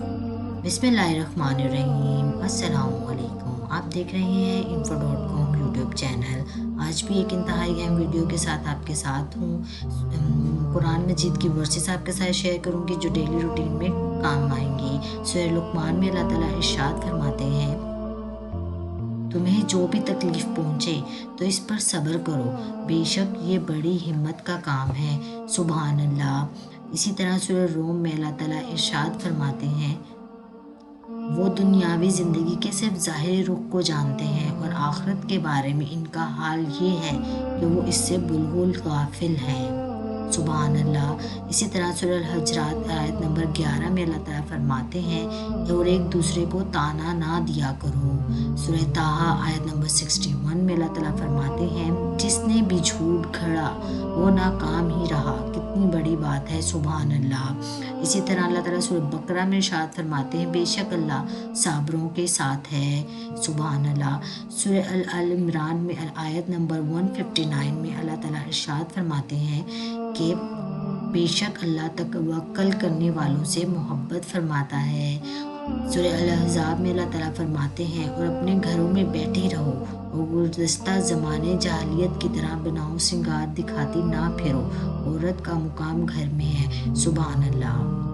बिस्मिल्लाहिर्रहमानिर्रहीम। अस्सलाम वालेकुम। आप देख रहे हैं info.com यूट्यूब चैनल। आज भी एक इंतहाई अहम वीडियो के साथ आपके साथ हूँ। कुरान मजीद की वर्सेस आपके साथ शेयर करूँगी जो डेली रूटीन में काम आएंगी। सूरह लुक़मान में अल्लाह ताला इरशाद फरमाते हैं, तुम्हें जो भी तकलीफ़ पहुँचे तो इस पर सब्र करो, बेशक ये बड़ी हिम्मत का काम है। सुभान अल्लाह। इसी तरह सूरह रूम में अल्लाह ताला इरशाद फरमाते हैं, वो दुनियावी ज़िंदगी के सिर्फ ज़ाहिरी रुख को जानते हैं और आखिरत के बारे में इनका हाल ये है कि वो इससे बिल्कुल गाफिल हैं। सुभान अल्लाह। इसी तरह सूरह हजरात आयत नंबर 11 में अल्लाह ताला फरमाते हैं, और एक दूसरे को ताना ना दिया करो। सूरह ताहा आयत नंबर 61 में अल्लाह ताला फरमाते हैं, जिसने भी झूठ खड़ा वो नाकाम ही रहा। कितनी बड़ी बात है। सुभान अल्लाह। इसी तरह अल्लाह ताला सूरह बकरा में इरशाद फरमाते हैं, बेशक अल्लाह साबरों के साथ है। सुभान अल्लाह। सूरह अल इमरान में आयत नंबर 159 में अल्लाह ताला इरशाद फरमाते हैं कि बेशक अल्लाह तवक्कल करने वालों से मोहब्बत फरमाता है। सूरह अल अहज़ाब में अल्लाह ताला फरमाते हैं, और अपने घरों में बैठे रहो और गुज़श्ता ज़माने जाहिलियत की तरह बनाओ सिंगार दिखाती ना फिरो, औरत का मुकाम घर में है। सुभान अल्लाह।